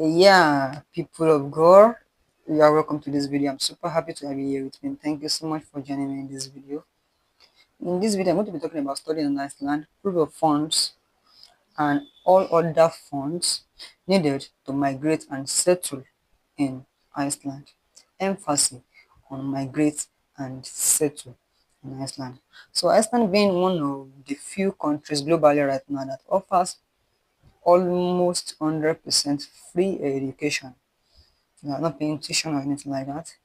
Yeah, people of God, you are welcome to this video. I'm super happy to have you here with me. Thank you so much for joining me in this video. In this video, I'm going to be talking about studying in Iceland, proof of funds, and all other funds needed to migrate and settle in Iceland. Emphasis on migrate and settle in Iceland. So Iceland being one of the few countries globally right now that offers almost 100% free education. You are not paying tuition or anything like that.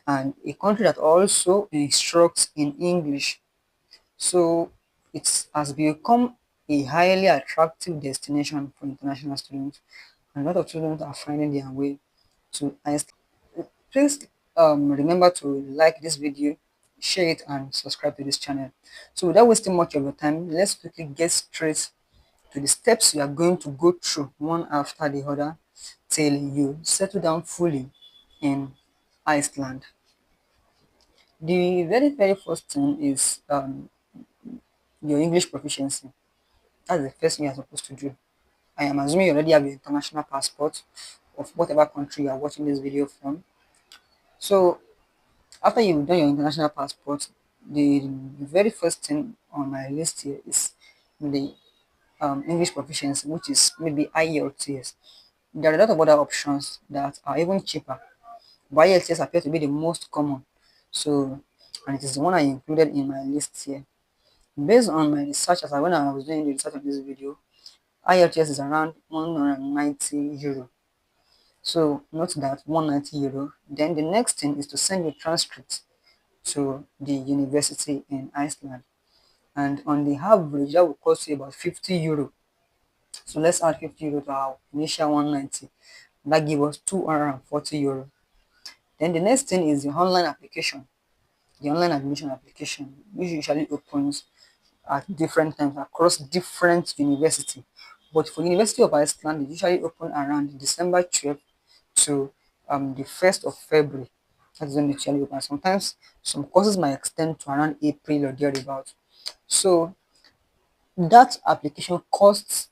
And a country that also instructs in English. So it has become a highly attractive destination for international students. And a lot of students are finding their way to Iceland. Please remember to like this video, share it, and subscribe to this channel. So without wasting much of your time, let's quickly get straight to the steps you are going to go through one after the other till you settle down fully in Iceland. The very first thing is your English proficiency. That's the first thing you're supposed to do. I am assuming you already have your international passport of whatever country you are watching this video from. So after you've done your international passport, the very first thing on my list here is the English proficiency, which is maybe IELTS. There are a lot of other options that are even cheaper, but IELTS appears to be the most common. So, and it is the one I included in my list here. Based on my research, when I was doing the research of this video, IELTS is around 190 euro. So note that 190 euro. Then the next thing is to send your transcript to the university in Iceland. And on the average, that will cost you about 50 euro. So let's add 50 euro to our initial 190. That gives us 240 euro. Then the next thing is the online application. The online admission application, which usually opens at different times across different universities. But for University of Iceland, it usually open around December 12th to the 1st of February. That's when it usually open. Sometimes some courses might extend to around April or thereabouts. So that application costs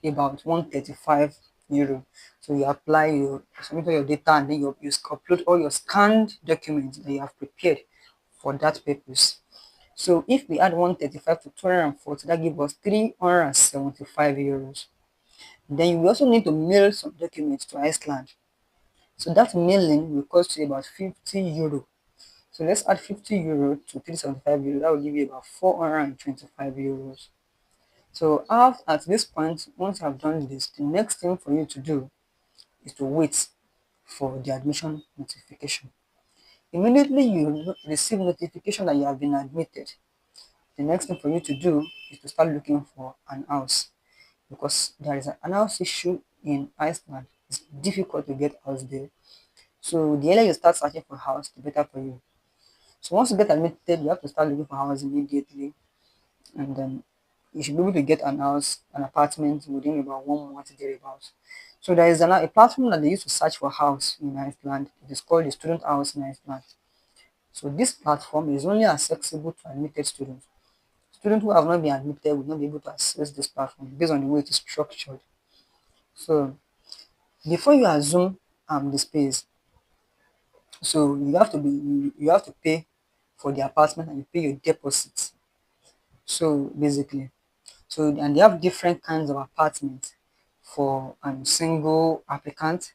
about 135 euro. So you apply, you submit all your data, and then you upload all your scanned documents that you have prepared for that purpose. So if we add 135 to 240, that gives us 375 euros. Then you also need to mail some documents to Iceland. So that mailing will cost you about 50 euro. So let's add 50 euro to 375 euro. That will give you about 425 euros. So at this point, once you have done this, the next thing for you to do is to wait for the admission notification. Immediately you receive notification that you have been admitted, the next thing for you to do is to start looking for an house, because there is an house issue in Iceland. It's difficult to get house there. So the earlier you start searching for house, the better for you. So once you get admitted, you have to start looking for house immediately, and then you should be able to get an apartment within about 1 month thereabouts. So there is a platform that they use to search for house in Iceland. It is called the Student House in Iceland. So this platform is only accessible to admitted students. Students who have not been admitted will not be able to access this platform based on the way it is structured. So before you assume the space, so you have to pay for the apartment and you pay your deposit. So basically, so and they have different kinds of apartments for single applicant,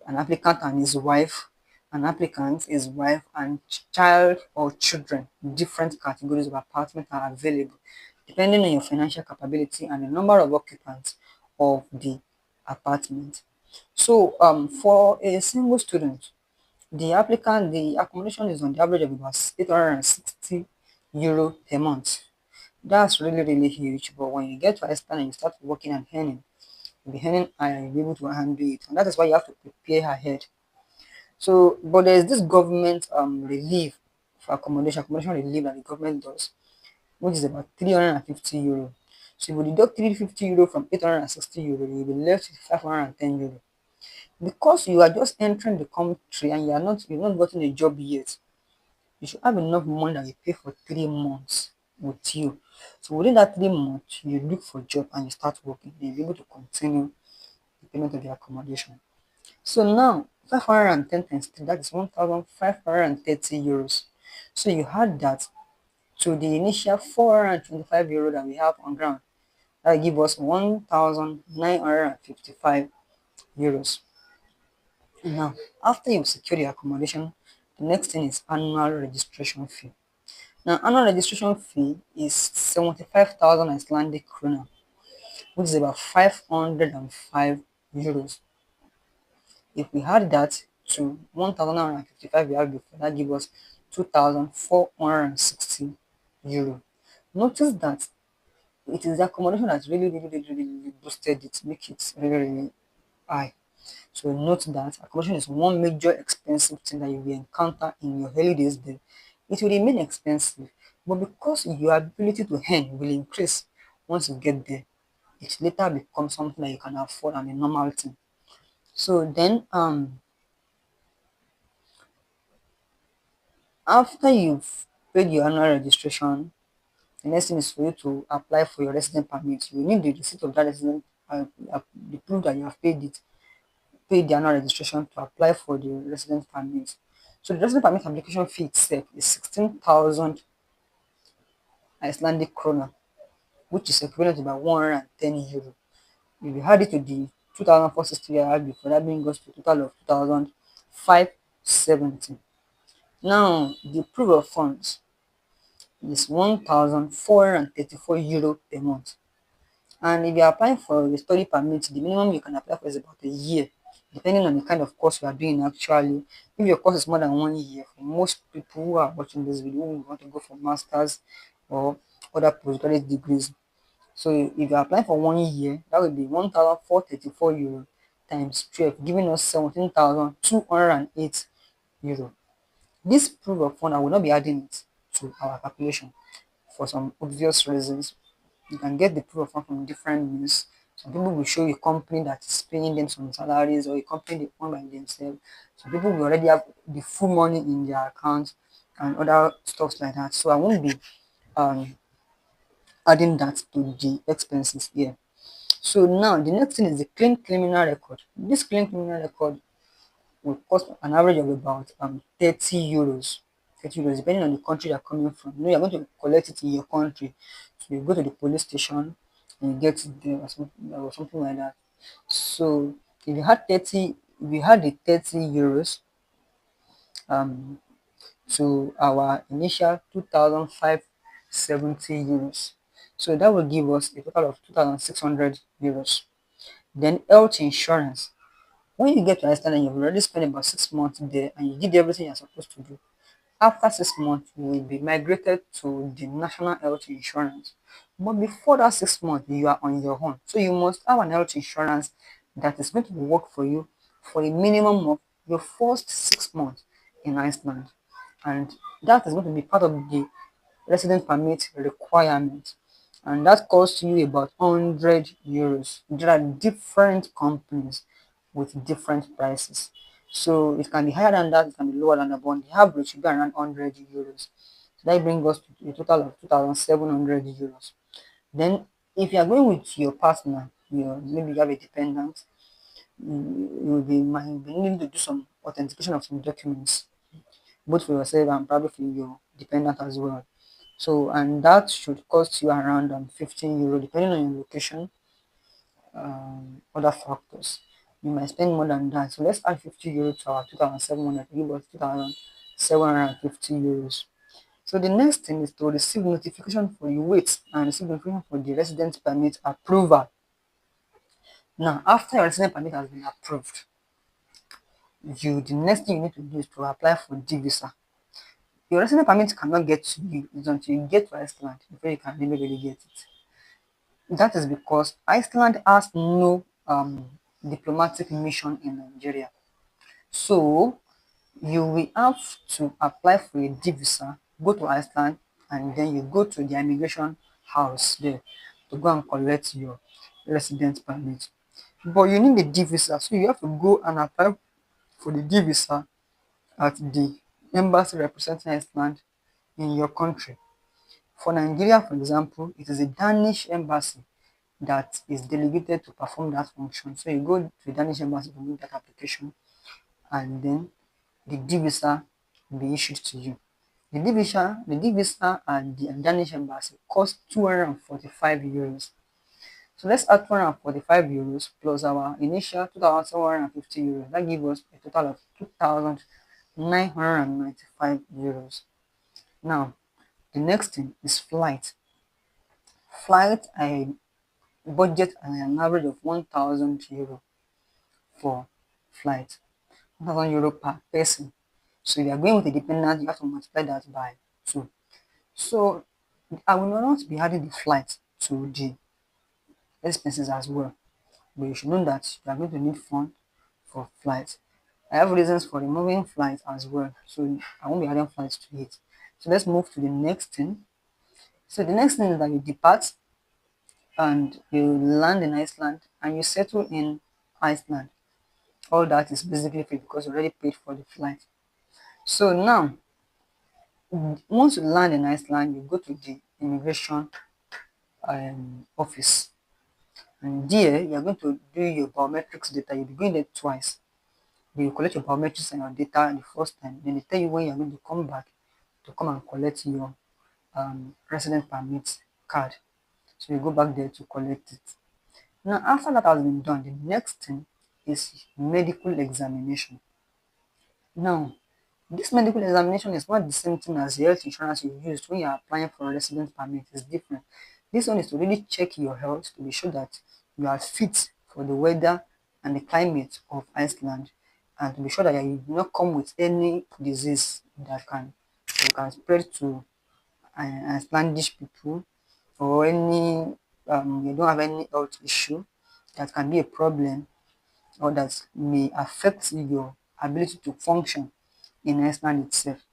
an applicant and his wife, an applicant, his wife, and child or children. Different categories of apartment are available depending on your financial capability and the number of occupants of the apartment. So for a single student, the accommodation is on the average of about 860 euro per month. That's really huge. But when you get to Iceland and you start working and earning, you'll be earning and you'll be able to handle it. And that is why you have to prepare ahead. So, but there's this government relief for accommodation relief that the government does, which is about 350 euro. So if you deduct 350 euro from 860 euro, you'll be left with 510 euro. Because you are just entering the country and you've not gotten a job yet, you should have enough money that you pay for 3 months with you. So within that 3 months, you look for a job and you start working, and you'll be able to continue the payment of the accommodation. So now 510 times 3, that is 1,530 euros. So you add that to the initial 425 euro that we have on ground. That will give us 1,955 euros. Now, after you've secured your accommodation, the next thing is annual registration fee. Now, annual registration fee is 75,000 Icelandic krona, which is about 505 euros. If we add that to 1,955 we have before, that gives us 2,460 euro. Notice that it is the accommodation that's really boosted it, make it really high. So note that accommodation is one major expensive thing that you will encounter in your early days there. It will remain expensive, but because your ability to earn will increase once you get there, it later becomes something that you can afford and a normal thing. So then after you've paid your annual registration, the next thing is for you to apply for your resident permit. You need the receipt of that resident, the proof that you have paid the annual registration to apply for the resident permit. So the resident permit application fee itself is 16,000 Icelandic krona, which is equivalent to about 110 euro. If you add it to the 2,460 I had before, that brings us to a total of 2,570. Now, the proof of funds is 1,434 euro per month. And if you're applying for a study permit, the minimum you can apply for is about a year, depending on the kind of course you are doing actually. If your course is more than 1 year, for most people who are watching this video who want to go for masters or other postgraduate degrees. So if you're applying for 1 year, that would be 1,434 euro times 12, giving us 17,208 euro. This proof of fund, I will not be adding it to our calculation for some obvious reasons. You can get the proof of fund from different means. Some people will show a company that is paying them some salaries or a company they own by themselves. Some people will already have the full money in their account and other stuff like that. So I won't be um, adding that to the expenses here. So now the next thing is the clean criminal record. This clean criminal record will cost an average of about 30 euros. 30 euros, depending on the country you're coming from. You know, you're going to collect it in your country. So you go to the police station and you get it there or something like that. So if you had the 30 euros um to our initial 2,570 euros. So that will give us a total of 2,600 euros. Then health insurance. When you get to Iceland and you've already spent about 6 months there and you did everything you're supposed to do, after 6 months, you will be migrated to the national health insurance. But before that 6 months, you are on your own. So you must have an health insurance that is going to work for you for a minimum of your first 6 months in Iceland. And that is going to be part of the resident permit requirement. And that costs you about 100 euros. There are different companies with different prices. So it can be higher than that, it can be lower than that, but the average should be around 100 euros. So that brings us to a total of 2,700 euros. Then, if you are going with your partner, maybe you have a dependent, you will be needing to do some authentication of some documents, both for yourself and probably for your dependent as well. So, and that should cost you around 15 euro, depending on your location, other factors. You might spend more than that. So let's add 50 euros to our 2,700, give us 2,750 euros. So the next thing is to receive notification for the wait and receive notification for the resident permit approval. Now, after your resident permit has been approved, the next thing you need to do is to apply for D visa. Your resident permit cannot get to you until you get to Iceland before you can really get it. That is because Iceland has no diplomatic mission in Nigeria. So you will have to apply for a D visa, go to Iceland, and then you go to the immigration house there to go and collect your residence permit. But you need a D visa, so you have to go and apply for the D visa at the embassy representing Iceland in your country. For Nigeria, for example, it is a Danish embassy that is delegated to perform that function. So you go to the Danish embassy to make that application, and then the D visa will be issued to you. The D visa and the Danish embassy cost 245 euros. So let's add 245 euros plus our initial 2,750 euros. That gives us a total of 2,995 euros. Now, the next thing is flight. Flight, I budget an average of 1,000 euro for flight. 1,000 euro per person. So if you are going with a dependent, you have to multiply that by 2. So I will not be adding the flight to the expenses as well. But you should know that you are going to need fund for flight. I have reasons for removing flight as well, so I won't be adding flights to it. So let's move to the next thing. So the next thing is that you depart and you land in Iceland and you settle in Iceland. All that is basically free because you already paid for the flight. So now, once you land in Iceland, you go to the immigration office, and there you are going to do your biometrics data. You'll be going there twice. They will collect your biometrics and your data the first time. Then they tell you when you're going to come back to come and collect your resident permit card. So you go back there to collect it. Now, after that has been done, the next thing is medical examination. Now, this medical examination is not the same thing as the health insurance you used when you're applying for a resident permit. It's different. This one is to really check your health to be sure that you are fit for the weather and the climate of Iceland, and to be sure that you do not come with any disease that can spread to Icelandic people, or any you don't have any health issue that can be a problem or that may affect your ability to function in Iceland itself.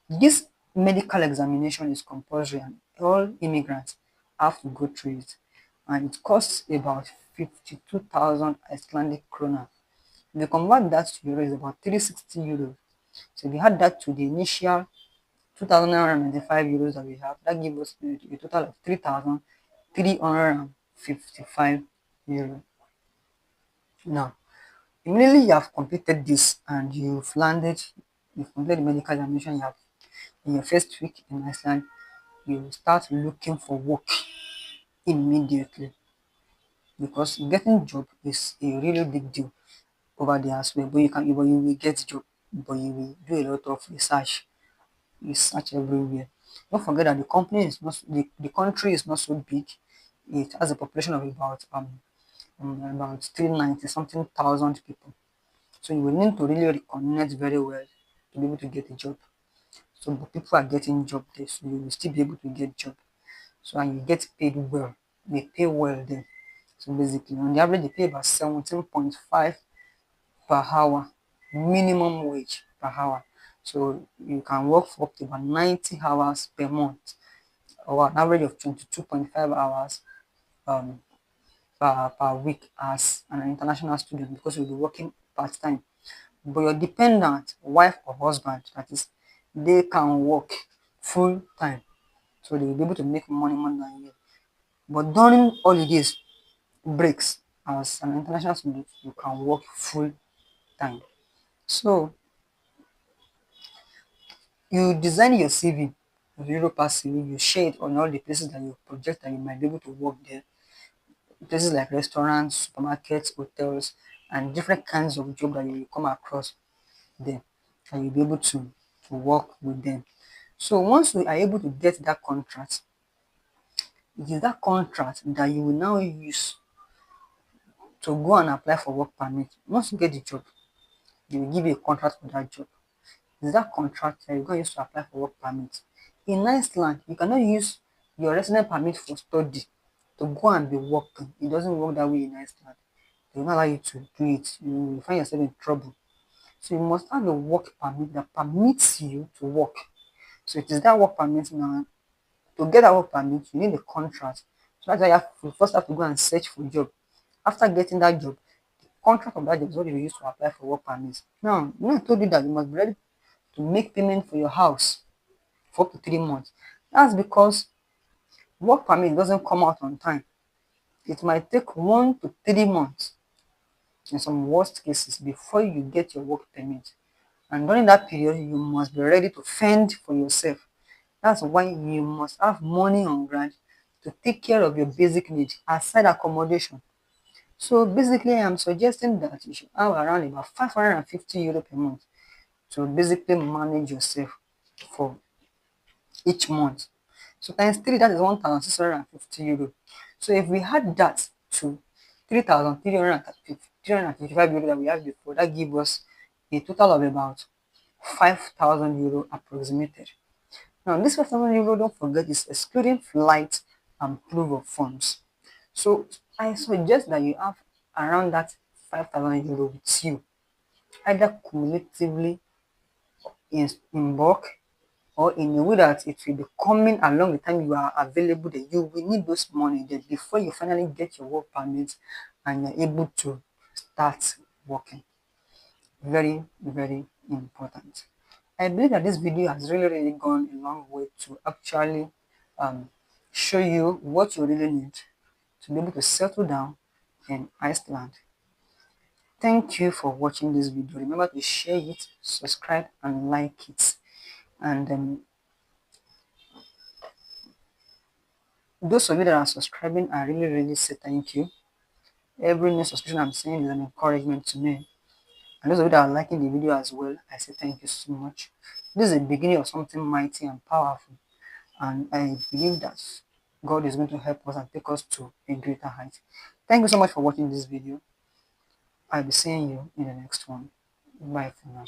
This medical examination is compulsory and all immigrants have to go through it, and it costs about 52,000 Icelandic krona. If you convert that to euro, it's about 360 euros. So if you add that to the initial 2,995 euros that we have, that gives us a total of 3,355 euros. Now, immediately you have completed this and you've completed the medical examination, you have in your first week in Iceland, you start looking for work immediately, because getting job is a really big deal over there as well. But you will get job, but you will do a lot of research everywhere. Don't forget that the country is not so big. It has a population of about 390 something thousand people. So you will need to really reconnect very well to be able to get a job. So but people are getting job there, so you will still be able to get job. So and you get paid well. They pay well there. So basically on the average they pay about 17.5 per hour, minimum wage per hour. So you can work for up to about 90 hours per month, or an average of 22.5 hours um, per week as an international student, because you'll be working part-time. But your dependent, wife or husband, that is, they can work full-time. So they will be able to make more than you. But during holidays, breaks, as an international student, you can work full-time. So you design your CV, your Europass CV, you share it on all the places that you project that you might be able to work there. Places like restaurants, supermarkets, hotels, and different kinds of job that you will come across there, and you'll be able to work with them. So once you are able to get that contract, it is that contract that you will now use to go and apply for work permit. Once you get the job, they will give you a contract for that job. It's that contract that you're going to use to apply for work permit. In Iceland, you cannot use your resident permit for study to go and be working. It doesn't work that way in Iceland. They will not allow you to do it. You will find yourself in trouble. So you must have a work permit that permits you to work. So it is that work permit now. To get that work permit, you need a contract. So that's why you first have to go and search for a job. After getting that job, the contract of that job is what you use to apply for work permit. Now, I told you that you must be ready to make payment for your house for up to 3 months. That's because work permit doesn't come out on time. it might take 1 to 3 months in some worst cases before you get your work permit. And during that period, you must be ready to fend for yourself. That's why you must have money on ground to take care of your basic needs aside accommodation. So basically, I'm suggesting that you should have around about 550 euro per month to basically manage yourself for each month. So times 3, that is 1,650 euro. So if we had that to 3,355 euro that we had before, that gives us a total of about 5,000 euro approximated. Now, this 5,000 euro, don't forget, is excluding flight and proof of funds. So I suggest that you have around that 5,000 euro with you, either cumulatively in bulk or in a way that it will be coming along the time you are available, that you will need those money there before you finally get your work permit and you're able to start working. Very, very important. I believe that this video has really gone a long way to actually um, show you what you really need to be able to settle down in Iceland. Thank you for watching this video. Remember to share it, subscribe, and like it. And those of you that are subscribing, I really say thank you. Every new subscription I'm seeing is an encouragement to me. And those of you that are liking the video as well, I say thank you so much. This is the beginning of something mighty and powerful. And I believe that God is going to help us and take us to a greater height. Thank you so much for watching this video. I'll be seeing you in the next one. Bye for now.